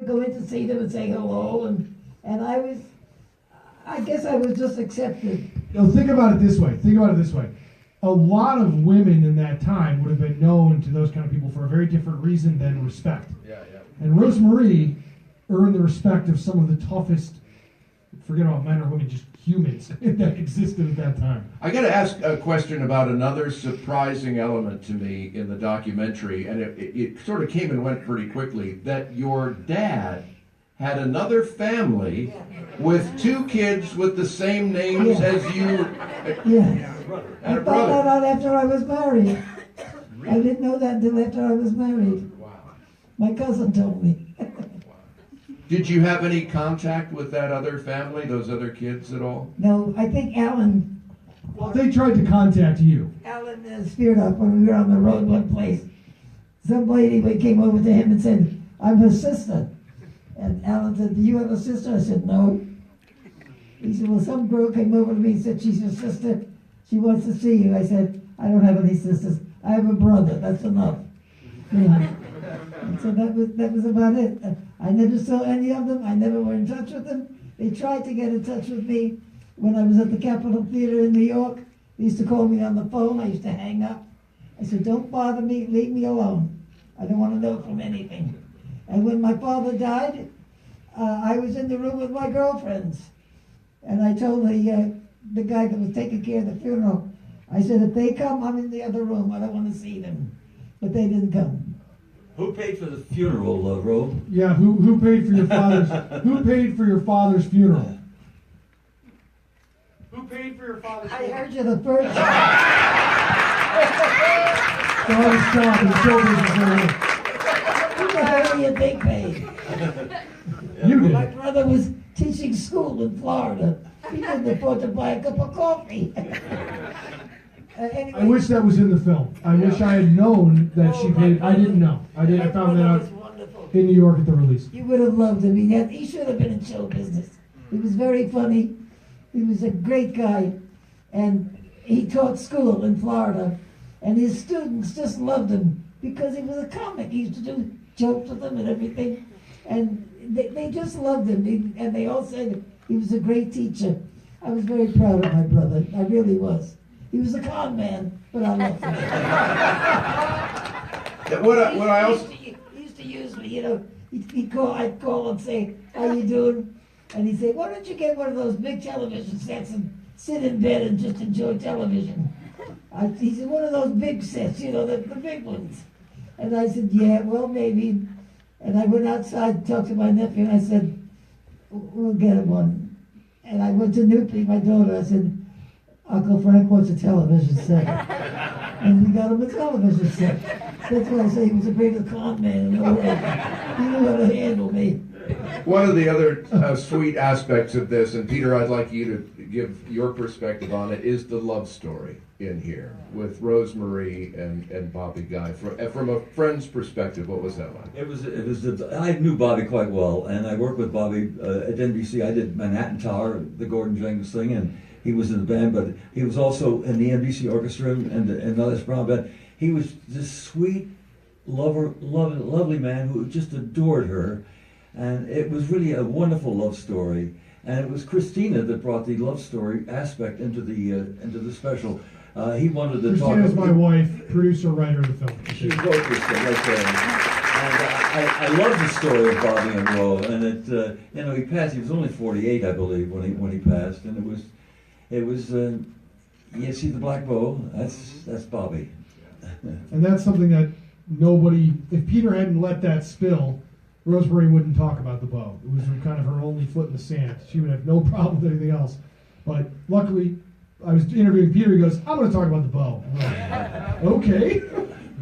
go in to see them and say hello, and I guess I was just accepted. No, think about it this way. A lot of women in that time would have been known to those kind of people for a very different reason than respect. Yeah. And Rosemarie earned the respect of some of the toughest, forget about men or women, just humans that existed at that time. I got to ask a question about another surprising element to me in the documentary, and it sort of came and went pretty quickly, that your dad had another family with 2 kids with the same names as you. Yeah. And I a found brother. that out after I was married. I didn't know that until after I was married. Wow. My cousin told me. Did you have any contact with that other family, those other kids at all? No, I think Alan Well, they tried to contact you. speared up when we were on the road one place. Some lady came over to him and said, "I'm her sister." And Alan said, "Do you have a sister?" I said, "No." He said, "Well, some girl came over to me and said she's your sister. She wants to see you." I said, "I don't have any sisters. I have a brother. That's enough." Yeah. And so that was about it. I never saw any of them. I never were in touch with them. They tried to get in touch with me when I was at the Capitol Theater in New York. They used to call me on the phone. I used to hang up. I said, "Don't bother me. Leave me alone. I don't want to know from anything." And when my father died, I was in the room with my girlfriends. And I told the guy that was taking care of the funeral, I said, "If they come, I'm in the other room. I don't want to see them." But they didn't come. Who paid for the funeral, Ro? Yeah, who paid for your father's funeral? Who paid for your father's I funeral? heard you the first time. Stop and show business. Who the hell do you think paid? You My did. brother was teaching school in Florida. He couldn't afford to buy a cup of coffee. Anyway, I wish that was in the film. I wish I had known that she paid. I didn't know. I found that out was wonderful. in New York at the release. You would have loved him. He should have been in show business. He was very funny. He was a great guy. And he taught school in Florida. And his students just loved him because he was a comic. He used to do jokes with them and everything. And they just loved him. And they all said he was a great teacher. I was very proud of my brother. I really was. He was a con man, but I loved him. What I also He used to use me, you know. I'd call and say, "How you doing?" And he'd say, "Why don't you get one of those big television sets and sit in bed and just enjoy television?" He said, "One of those big sets, you know, the big ones." And I said, "Yeah, well, maybe." And I went outside and talked to my nephew, and I said, "We'll get him one." And I went to Newport, my daughter. I said, "Uncle Frank wants a television set." And we got him a television set. That's why I say he was the greatest con man in the world. He knew how to handle me. One of the other sweet aspects of this, and Peter, I'd like you to give your perspective on it, is the love story in here with Rosemarie and Bobby Guy. From a friend's perspective, what was that like? I knew Bobby quite well, and I worked with Bobby at NBC. I did Manhattan Tower, the Gordon Jenkins thing, and he was in the band, but he was also in the NBC orchestra and the Les Brown band. He was this sweet, lovely man who just adored her, and it was really a wonderful love story. And it was Christina that brought the love story aspect into the special. He wanted to talk. Christina's my wife, producer, writer of the film. She wrote this thing right there. And I love the story of Bobby and Ro. And it, he passed. He was only 48, I believe, when he passed. And it was. You see the black bow? That's Bobby. And that's something that nobody. If Peter hadn't let that spill, Rosemarie wouldn't talk about the bow. It was kind of her only foot in the sand. She would have no problem with anything else. But luckily, I was interviewing Peter. He goes, "I'm going to talk about the bow." I'm like, okay,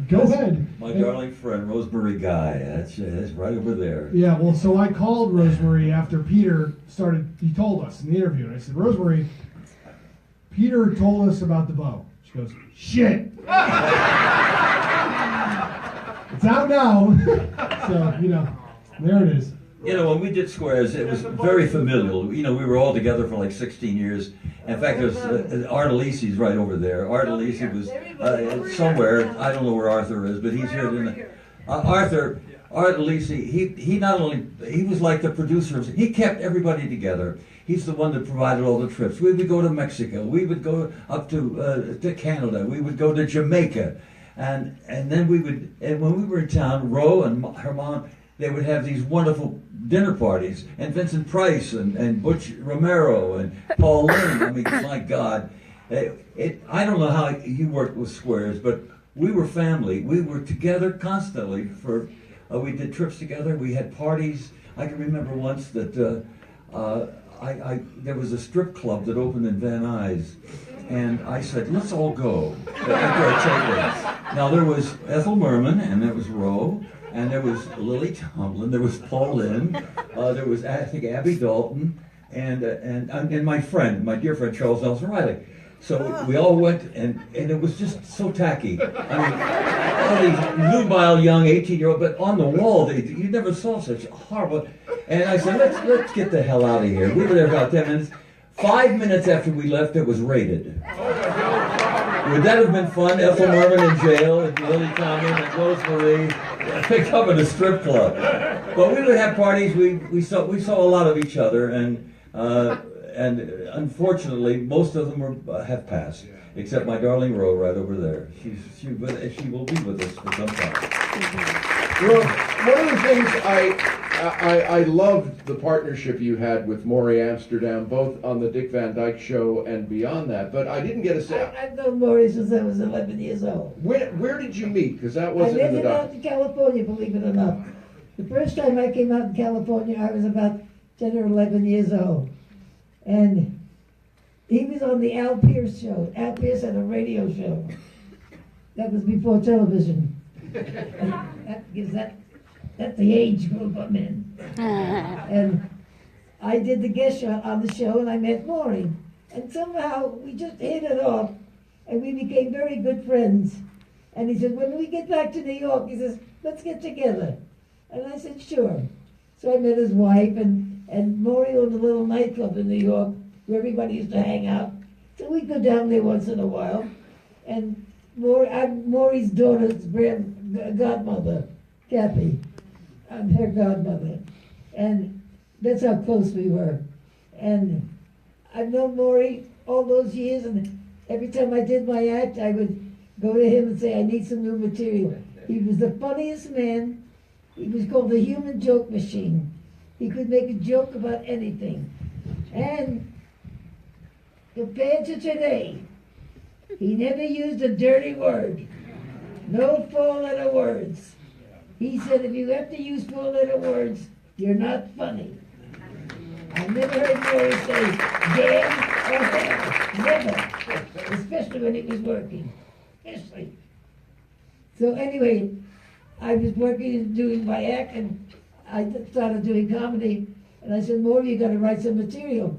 go ahead. My darling friend, Rosemarie Guy. That's right over there. Yeah, well, so I called Rosemarie after Peter started. He told us in the interview, and I said, "Rosemarie, Peter told us about the bow." She goes, "Shit." It's out now. So, there it is. When we did Squares, it was very familial. We were all together for like 16 years. In fact, there's Art Alisi's right over there. Art Alisi was somewhere. I don't know where Arthur is, but he's here tonight. Arthur, Art Lisi, he not only, he was like the producer, he kept everybody together. He's the one that provided all the trips. We would go to Mexico, we would go up to Canada, we would go to Jamaica, and then we would, and when we were in town, Ro and her mom, they would have these wonderful dinner parties, and Vincent Price and Butch Romero and Paul Lynde. I mean, my God. I don't know how you worked with Squares, but we were family. We were together constantly. We did trips together. We had parties. I can remember once that there was a strip club that opened in Van Nuys, and I said, let's all go. Now there was Ethel Merman, and there was Ro, and there was Lily Tomlin, there was Paul Lynde, there was, I think, Abby Dalton, and my friend, my dear friend Charles Nelson Riley. So we all went, and it was just so tacky. I mean, all these nubile young 18-year-old, but on the wall, you never saw such horrible. And I said, let's get the hell out of here. We were there about 10 minutes. 5 minutes after we left, it was raided. Would that have been fun? Ethel Merman in jail, and Lily Tomlin and Rosemary picked up in a strip club. But we would have parties. We saw a lot of each other, and unfortunately, most of them have passed, except my darling Ro right over there. She will be with us for some time. Ro, one of the things I loved the partnership you had with Maury Amsterdam, both on the Dick Van Dyke Show and beyond that. But I didn't get a say. I've known Maury since I was 11 years old. Where did you meet? Because that wasn't in the I lived out in California, believe it or not. The first time I came out in California, I was about 10 or 11 years old. And he was on the Al Pierce show. Al Pierce had a radio show. That was before television. That's the age group I'm in. And I did the guest shot on the show, and I met Maury. And somehow we just hit it off, and we became very good friends. And he said, when we get back to New York, he says, let's get together. And I said, sure. So I met his wife, and Maury owned a little nightclub in New York where everybody used to hang out. So we'd go down there once in a while. And I'm Maury's daughter's godmother, Kathy. I'm her godmother. And that's how close we were. And I've known Maury all those years, and every time I did my act, I would go to him and say, I need some new material. He was the funniest man. He was called the human joke machine. He could make a joke about anything. And compared to today, he never used a dirty word. No four-letter words. He said, if you have to use four-letter words, you're not funny. I never heard Maury say damn or hell. Never. Especially when he was working. Especially. So anyway, I was working and doing my act, and I started doing comedy. And I said, Maury, you got to write some material.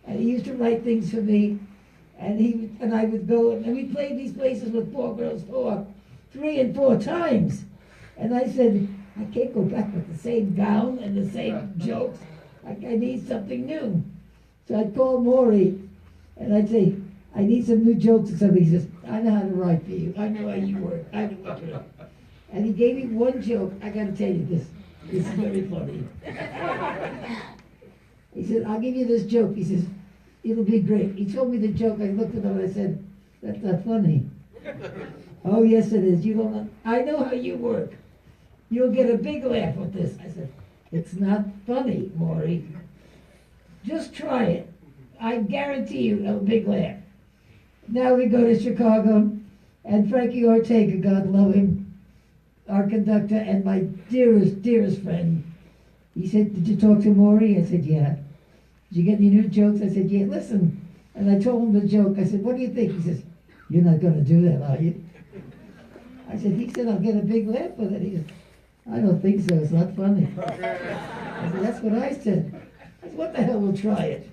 And he used to write things for me. And I would go, and we played these places with Four Girls Talk 3 and 4 times. And I said, I can't go back with the same gown and the same jokes. I need something new. So I'd call Maury, and I'd say, I need some new jokes or something. He says, I know how to write for you. I know how you work. I know what to do. And he gave me one joke. I got to tell you this. This is very funny. He said, I'll give you this joke. He says, it'll be great. He told me the joke. I looked at him and I said, that's not funny. Oh, yes, it is. You don't know. I know how you work. You'll get a big laugh with this. I said, it's not funny, Maury. Just try it. I guarantee you a big laugh. Now we go to Chicago, and Frankie Ortega, God love him, our conductor and my dearest, dearest friend. He said, did you talk to Maury? I said, yeah. Did you get any new jokes? I said, yeah, listen. And I told him the joke. I said, what do you think? He says, you're not going to do that, are you? I said, he said, I'll get a big laugh with it. He said, I don't think so. It's not funny. I said, that's what I said. I said, what the hell, we'll try it.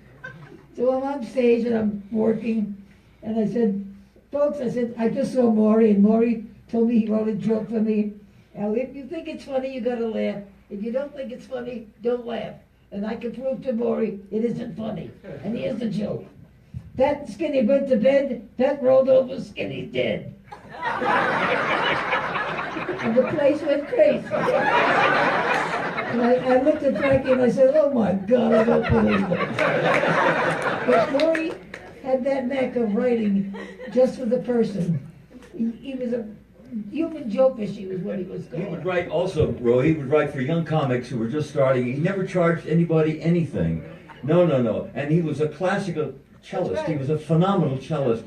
So I'm on stage and I'm working. And I said, folks, I said, I just saw Maury. And Maury told me he wrote a joke for me. Now, if you think it's funny, you got to laugh. If you don't think it's funny, don't laugh. And I can prove to Maury it isn't funny. And here's the joke. That Skinny went to bed, that rolled over, Skinny's dead. and the place went crazy. And I looked at Frankie and I said, oh my God, I don't believe it. But Maury had that knack of writing just for the person. He was a human jokish, he was what he was called. He would write also, Ro, he would write for young comics who were just starting. He never charged anybody anything. No. And he was a classical cellist. Right. He was a phenomenal cellist.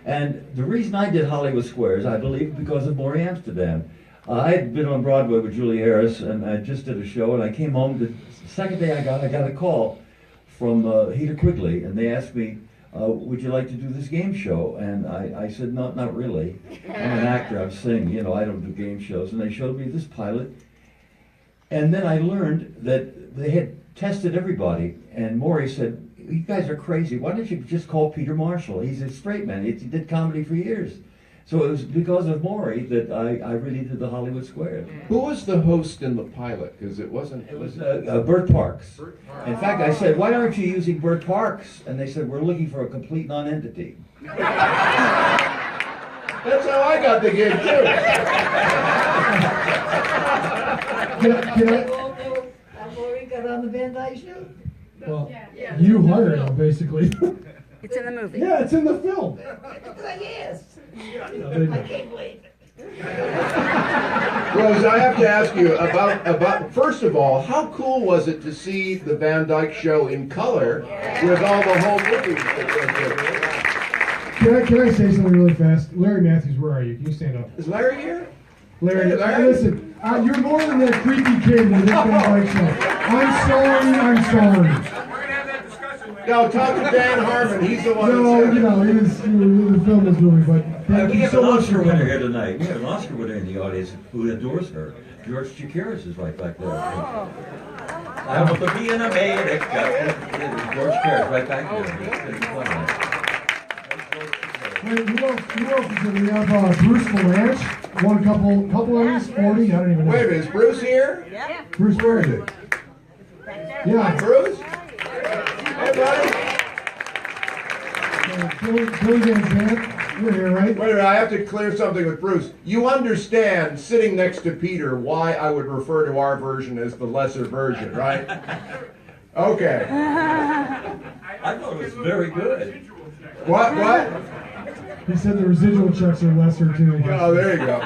And the reason I did Hollywood Squares, I believe, because of Maury Amsterdam. I had been on Broadway with Julie Harris, and I just did a show, and I came home. The second day I got a call from Heater Quigley, and they asked me, would you like to do this game show? And I said, no, not really. I'm an actor, I sing, I don't do game shows. And they showed me this pilot. And then I learned that they had tested everybody. And Maury said, you guys are crazy. Why don't you just call Peter Marshall? He's a straight man. He did comedy for years. So it was because of Maury that I really did the Hollywood Squares. Who was the host in the pilot? Because it was Bert Parks. In fact, I said, why aren't you using Bert Parks? And they said, we're looking for a complete non-entity. That's how I got the gig, too. They all know how Maury got on the Van Dyke Show? Well, you hired him, basically. It's in the movie. Yeah, it's in the film. Yes. They- I can't believe it. Rose, I have to ask you about first of all, how cool was it to see the Van Dyke Show in color with all the whole movies that Can I say something really fast? Larry Matthews, where are you? Can you stand up? Is Larry here? Larry, Hey, Larry. Listen, you're more than that creepy kid in this Van Dyke show. I'm sorry. No, talk to Dan Harmon. He's the one. No, who said it. the film is moving, but thank We you have so an much Oscar for winner coming. here tonight. We have an Oscar winner in the audience who adores her. George Chakiris is right back there. I want to be in America. George Chakiris right back there. Wait, who else is here? We have Bruce Valanche. Won a couple of these, 40, I don't even know. Wait a minute, is Bruce here? Yeah. Bruce, where is it? Yeah. Bruce? Hey, buddy. Billy Van Zandt, you're here, right? Wait a minute, I have to clear something with Bruce. You understand, sitting next to Peter, why I would refer to our version as the lesser version, right? Okay. I thought it was very good. What? He said the residual checks are lesser too. Oh, there you go.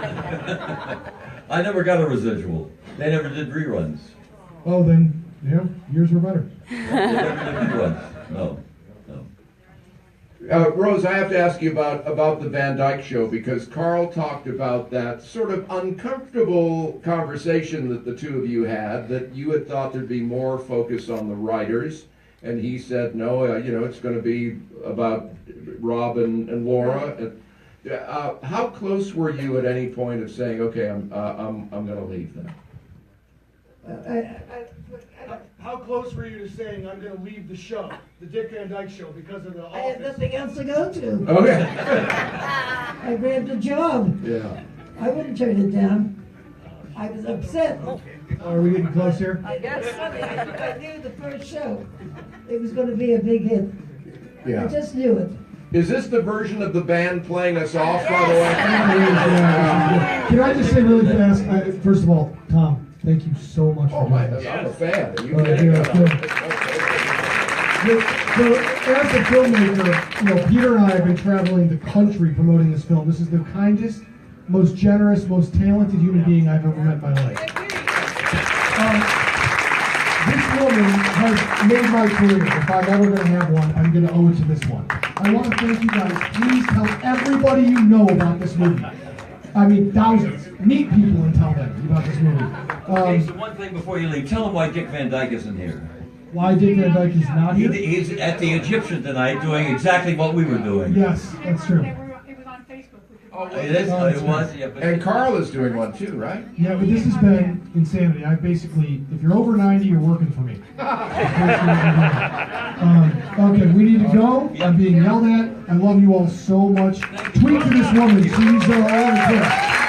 I never got a residual. They never did reruns. Oh, then, yeah, yours were better. They never did reruns. No. Rose, I have to ask you about the Van Dyke Show, because Carl talked about that sort of uncomfortable conversation that the two of you had, that you had thought there'd be more focus on the writers, and he said, no, it's going to be about Rob and Laura. How close were you at any point of saying, okay, I'm going to leave them? How close were you to saying I'm going to leave the show, the Dick Van Dyke Show, because of the I had nothing else to go to. Okay. I grabbed a job. Yeah. I wouldn't turn it down. I was upset. Are we getting close here? I knew the first show it was going to be a big hit. I Yeah. just knew it. Is this the version of the band playing us off, by the way? Can I just say really fast, first of all, Tom, thank you so much Oh for my, doing this. I'm a fan. Are you Yeah, kidding? yeah. So, as a filmmaker, Peter and I have been traveling the country promoting this film. This is the kindest, most generous, most talented human being I've ever met in my life. This woman has made my career. If I'm ever going to have one, I'm going to owe it to this one. I want to thank you guys. Please tell everybody you know about this movie. I mean, thousands. Meet people and tell them about this movie. Okay, so one thing before you leave. Tell them why Dick Van Dyke isn't here. Why Dick Van Dyke is not here? He's at the Egyptian tonight doing exactly what we were doing. Yes, that's true. It was on Facebook. It was, yeah. But And Carl is doing one too, right? Yeah, but this has been insanity. I basically, if you're over 90, you're working for me. Okay, we need to go. I'm being yelled at. I love you all so much. Tweet to this woman. She's all over the place.